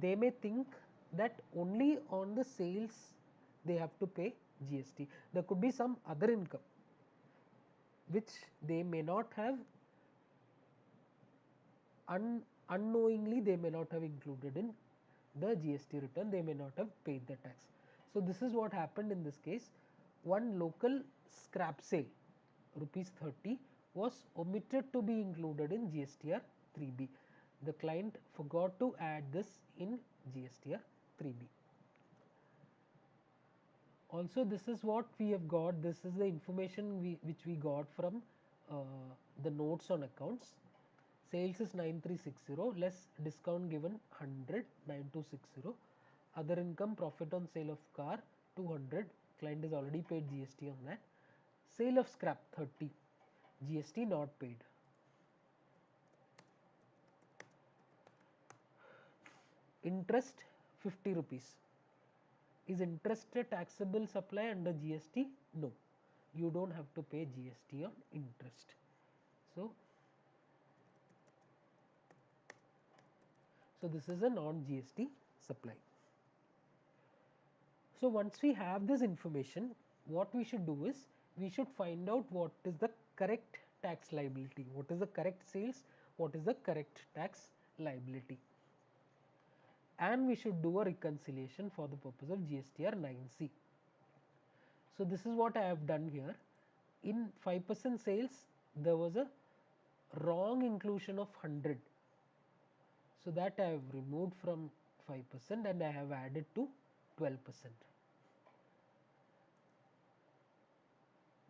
they may think that only on the sales they have to pay GST. There could be some other income which they may not have, unknowingly they may not have included in the GST return, they may not have paid the tax. So this is what happened in this case. One local scrap sale, rupees 30, was omitted to be included in GSTR 3B. The client forgot to add this in GSTR 3B. Also, this is what we have got. This is the information which we got from the notes on accounts. Sales is 9360, less discount given 100, 9260. Other income, profit on sale of car 200, client is already paid GST on that. Sale of scrap 30, GST not paid. Interest 50 rupees. Is interest a taxable supply under GST? No, you don't have to pay GST on interest. So this is a non-GST supply. So once we have this information, what we should do is we should find out what is the correct tax liability, what is the correct sales, what is the correct tax liability, and we should do a reconciliation for the purpose of GSTR 9C. So this is what I have done here. In 5% sales, there was a wrong inclusion of 100. So that I have removed from 5% and I have added to 12%.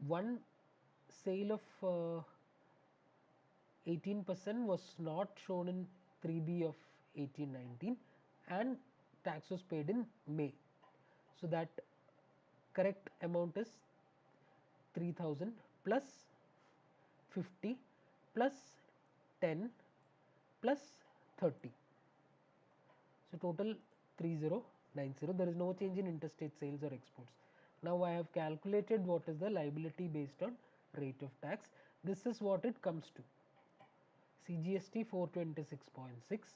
One sale of 18% was not shown in 3B of 1819 and tax was paid in May. So that correct amount is 3000 plus 50 plus 10 plus 30. So total 3090. There is no change in interstate sales or exports. Now I have calculated what is the liability based on rate of tax. This is what it comes to. CGST 426.6,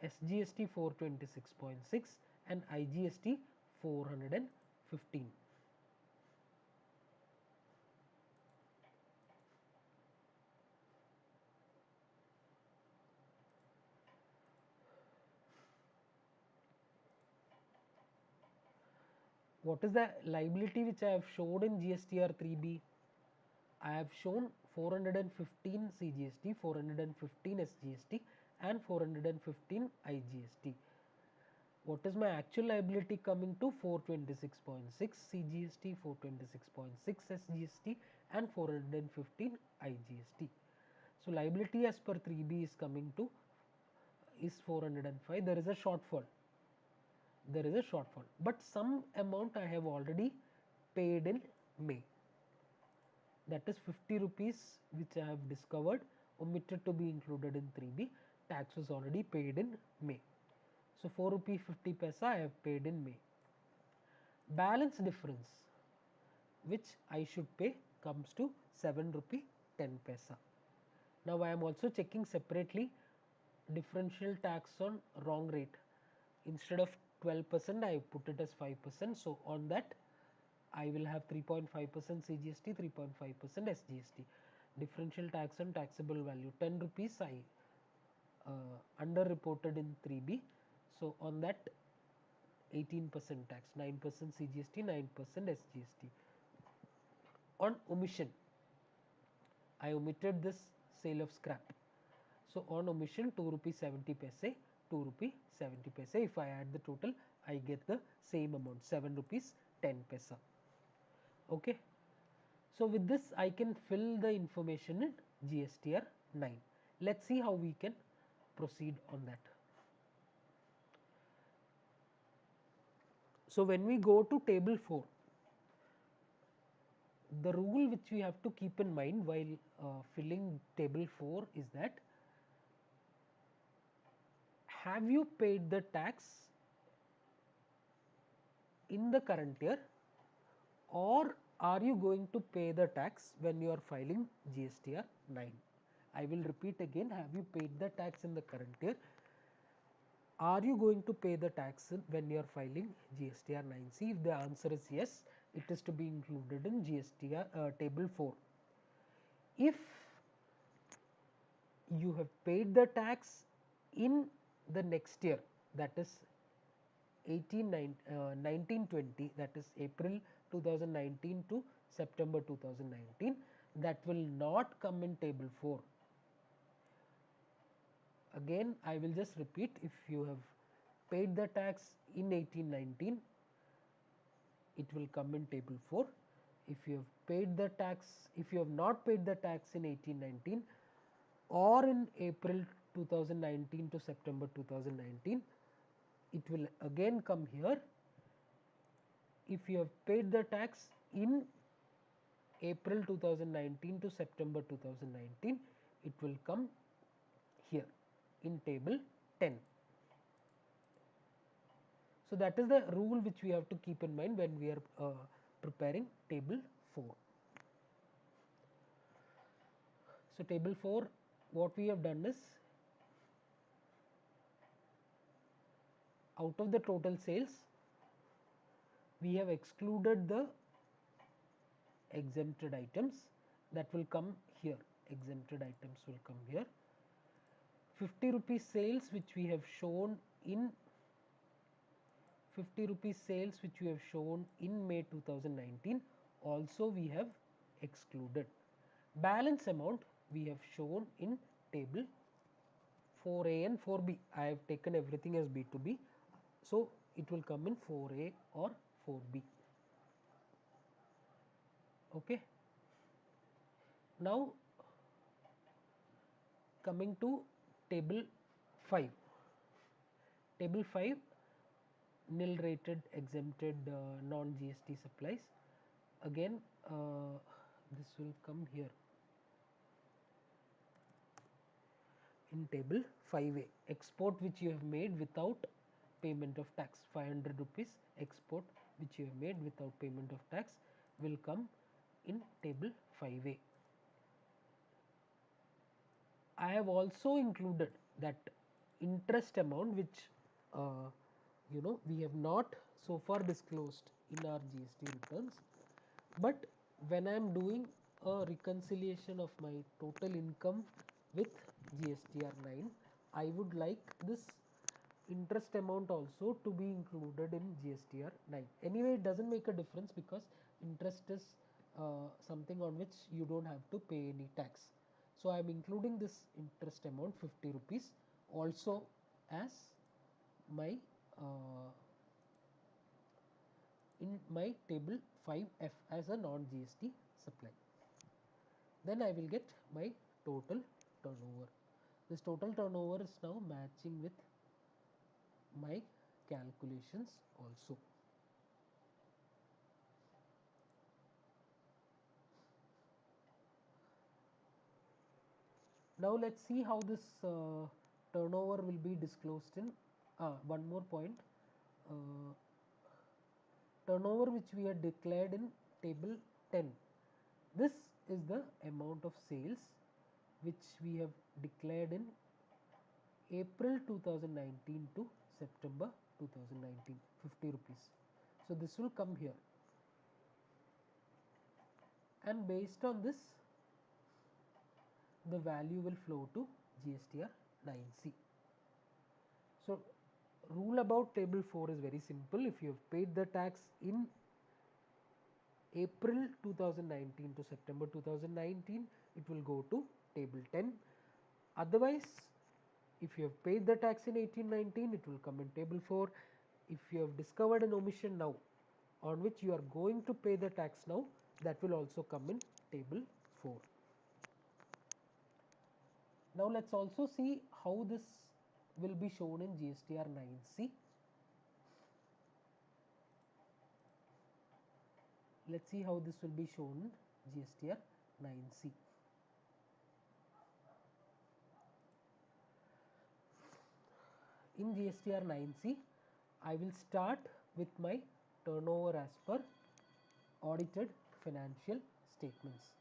SGST 426.6 and IGST 415. What is the liability which I have showed in GSTR 3B? I have shown 415 CGST, 415 SGST and 415 IGST. What is my actual liability coming to? 426.6 CGST, 426.6 SGST and 415 IGST. So liability as per 3B is coming to is 405. There is a shortfall. But some amount I have already paid in May. That is 50 rupees which I have discovered omitted to be included in 3B. Tax was already paid in May. So 4 rupee 50 paisa I have paid in May. Balance difference which I should pay comes to 7 rupee 10 paisa. Now I am also checking separately differential tax on wrong rate. Instead of 12% I put it as 5%. So on that I will have 3.5% CGST, 3.5% SGST. Differential tax on taxable value 10 rupees I under reported in 3B. So on that 18% tax, 9% CGST, 9% SGST. On omission I omitted this sale of scrap. So on omission 2 rupees 70 paise, 2 rupees 70 paise. If I add the total, I get the same amount, 7 rupees 10 paisa. Okay. So with this I can fill the information in GSTR 9. Let's see how we can proceed on that. So when we go to table 4, the rule which we have to keep in mind while filling table 4 is that, have you paid the tax in the current year, or are you going to pay the tax when you are filing GSTR 9? I will repeat again, have you paid the tax in the current year? Are you going to pay the tax when you are filing GSTR 9? See, if the answer is yes, it is to be included in GSTR table 4. If you have paid the tax in the next year, that is 1920, that is April 2019 to September 2019, that will not come in table 4. Again, I will just repeat, if you have paid the tax in 1819, it will come in table 4. If you have paid the tax, if you have not paid the tax in 1819 or in April 2019 to September 2019, it will again come here. If you have paid the tax in April 2019 to September 2019, it will come here in table 10. So that is the rule which we have to keep in mind when we are preparing table 4. So table 4, what we have done is, out of the total sales, we have excluded the exempted items, that will come here. Exempted items will come here. 50 rupees sales which we have shown in 50 rupees sales which we have shown in May 2019, also we have excluded. Balance amount we have shown in table 4A and 4B. I have taken everything as B to B, so it will come in 4A or 4B. Okay. Now coming to table 5. Table 5, nil rated exempted non GST supplies. Again this will come here in table 5A. Export which you have made without payment of tax, 500 rupees export which you have made without payment of tax will come in table 5A. I have also included that interest amount which we have not so far disclosed in our GST returns, but when I am doing a reconciliation of my total income with GSTR 9, I would like this interest amount also to be included in GSTR 9. Anyway, it doesn't make a difference because interest is something on which you don't have to pay any tax. So I am including this interest amount 50 rupees also as my in my table 5F as a non GST supply. Then I will get my total turnover. This total turnover is now matching with my calculations also. Now let's see how this turnover will be disclosed in one more point. Turnover which we had declared in table 10. This is the amount of sales which we have declared in April 2019 to September 2019, 50 rupees. So this will come here, and based on this the value will flow to GSTR 9C. So rule about table 4 is very simple. If you have paid the tax in April 2019 to September 2019, it will go to table 10. Otherwise, if you have paid the tax in 1819, it will come in table 4. If you have discovered an omission now on which you are going to pay the tax now, that will also come in table 4. Now let's also see how this will be shown in GSTR 9C. Let's see how this will be shown in GSTR 9C. In GSTR 9C, I will start with my turnover as per audited financial statements.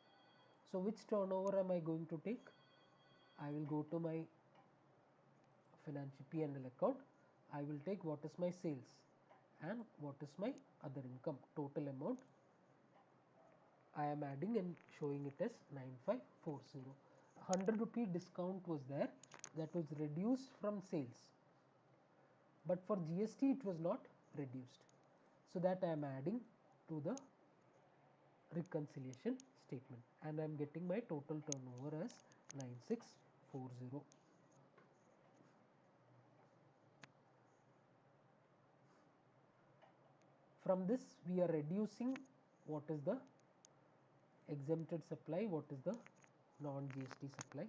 So which turnover am I going to take? I will go to my financial P&L account. I will take what is my sales and what is my other income, total amount. I am adding and showing it as 9540. 100 rupee discount was there, that was reduced from sales, but for GST it was not reduced. So that I am adding to the reconciliation statement and I am getting my total turnover as 9640. From this we are reducing what is the exempted supply, what is the non-GST supply,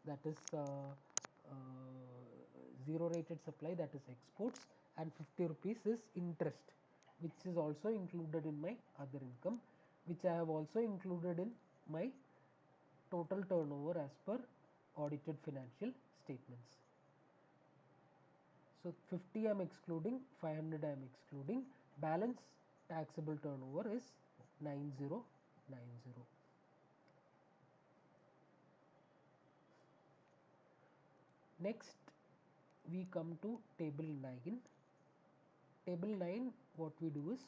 that is zero rated supply, that is exports, and 50 rupees is interest, which is also included in my other income, which I have also included in my total turnover as per audited financial statements. So 50 I am excluding, 500 I am excluding, balance taxable turnover is 9090. Next we come to table 9. Table 9, what we do is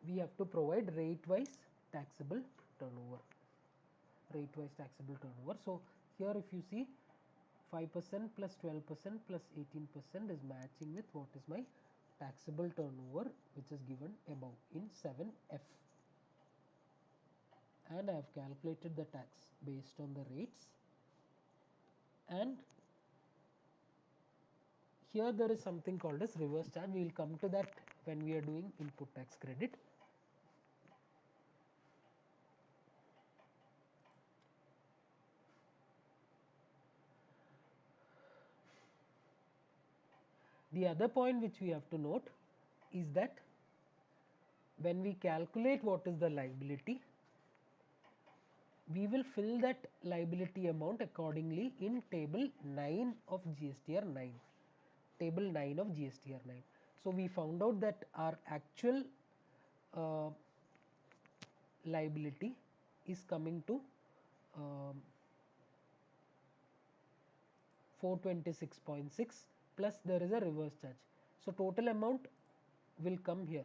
we have to provide rate wise taxable turnover. Rate wise taxable turnover. So here if you see 5% plus 12% plus 18% is matching with what is my taxable turnover, which is given above in 7F. And I have calculated the tax based on the rates. And here there is something called as reverse charge. We will come to that when we are doing input tax credit. The other point which we have to note is that when we calculate what is the liability, we will fill that liability amount accordingly in table 9 of GSTR 9. Table 9 of GSTR 9. So we found out that our actual liability is coming to 426.6 plus there is a reverse charge. So total amount will come here.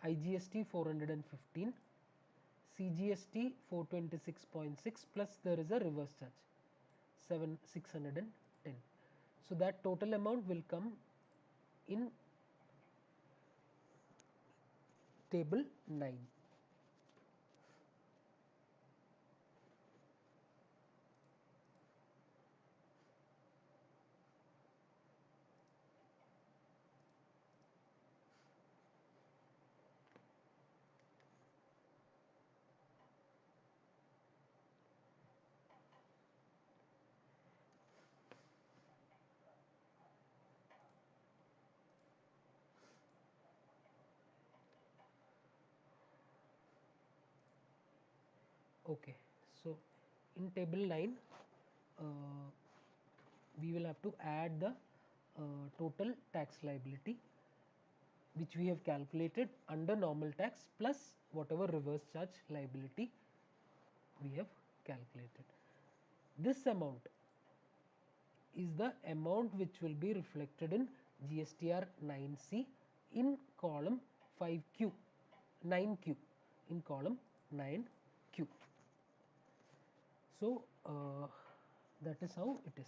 IGST 415, CGST 426.6 plus there is a reverse charge 610. So that total amount will come in table 9. Okay, so in table 9 we will have to add the total tax liability which we have calculated under normal tax plus whatever reverse charge liability we have calculated. This amount is the amount which will be reflected in GSTR 9C in column 5Q, 9Q, in column 9Q. So that is how it is.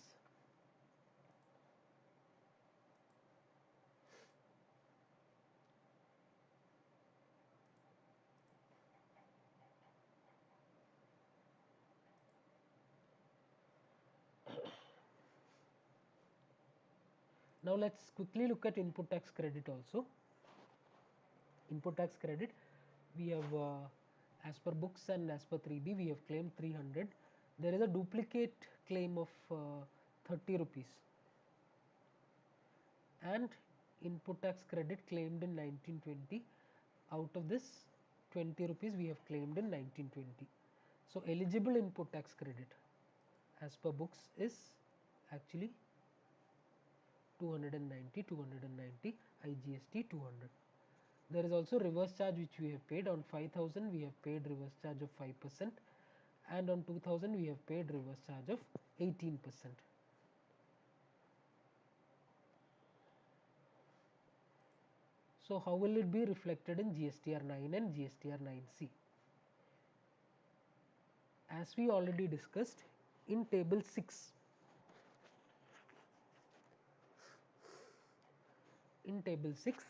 Now let's quickly look at input tax credit also. Input tax credit, we have as per books and as per 3B we have claimed 300. There is a duplicate claim of 30 rupees, and input tax credit claimed in 1920. Out of this, 20 rupees we have claimed in 1920. So eligible input tax credit as per books is actually 290 IGST 200. There is also reverse charge which we have paid. On 5,000 we have paid reverse charge of 5%, and on 2,000 we have paid reverse charge of 18%. So how will it be reflected in GSTR 9 and GSTR 9C? As we already discussed in table 6, in table 6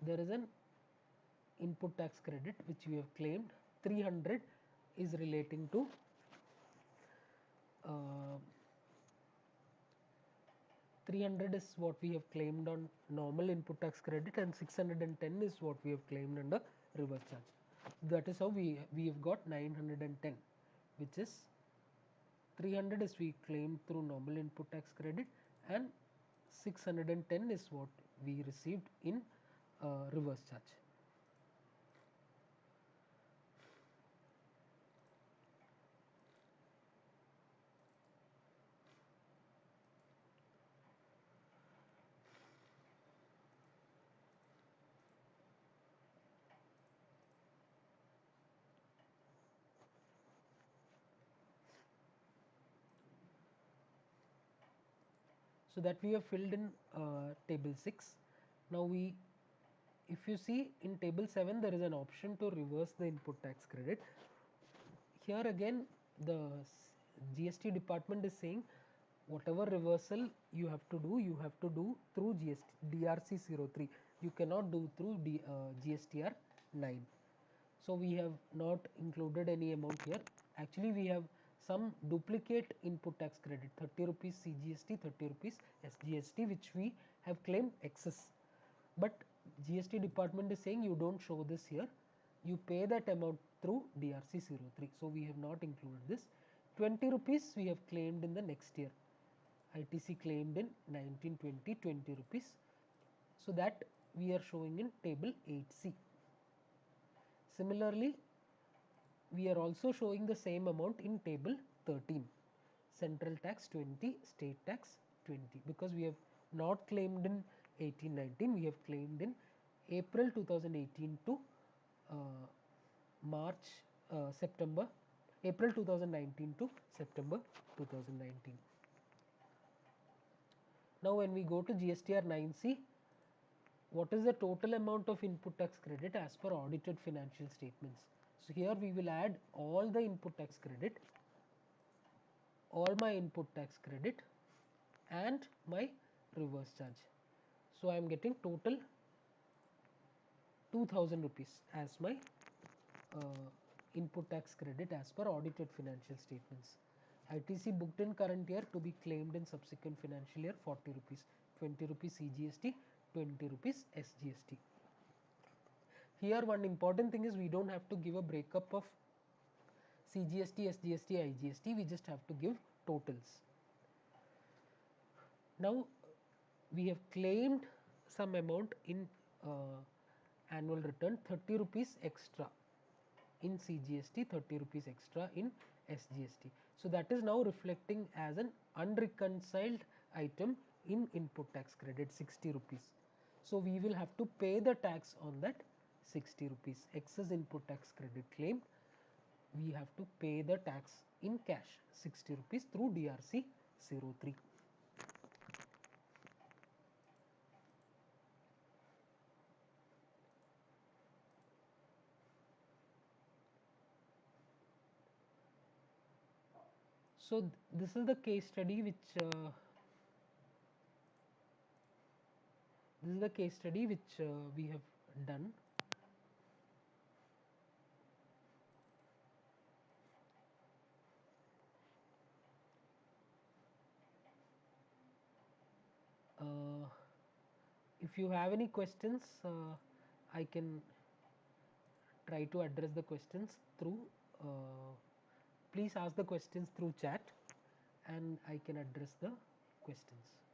there is an input tax credit which we have claimed. 300 is relating to 300 is what we have claimed on normal input tax credit, and 610 is what we have claimed under reverse charge. That is how we have got 910, which is 300 is we claimed through normal input tax credit, and 610 is what we received in reverse charge. So that we have filled in table 6. Now if you see in table 7, there is an option to reverse the input tax credit. Here again the GST department is saying whatever reversal you have to do through DRC 03. You cannot do through GSTR 9. So we have not included any amount here. Actually we have some duplicate input tax credit, 30 rupees CGST, 30 rupees SGST, which we have claimed excess. But GST department is saying you don't show this here, you pay that amount through DRC 03. So we have not included this. 20 rupees we have claimed in the next year. ITC claimed in 1920 20 rupees. So that we are showing in table 8C. Similarly, we are also showing the same amount in table 13, central tax 20, state tax 20, because we have not claimed in 18-19, we have claimed in April 2018 to September, April 2019 to September 2019. Now when we go to GSTR 9C, what is the total amount of input tax credit as per audited financial statements? So here we will add all the input tax credit, all my input tax credit and my reverse charge. So I am getting total 2000 rupees as my input tax credit as per audited financial statements. ITC booked in current year to be claimed in subsequent financial year 40 rupees, 20 rupees CGST, 20 rupees SGST. Here one important thing is we don't have to give a breakup of CGST, SGST, IGST, we just have to give totals. Now we have claimed some amount in annual return, 30 rupees extra in CGST, 30 rupees extra in SGST. So that is now reflecting as an unreconciled item in input tax credit, 60 rupees. So we will have to pay the tax on that 60 rupees excess input tax credit claimed. We have to pay the tax in cash, 60 rupees through DRC 03. So this is the case study which we have done. If you have any questions, I can try to address the questions through. Please ask the questions through chat, and I can address the questions.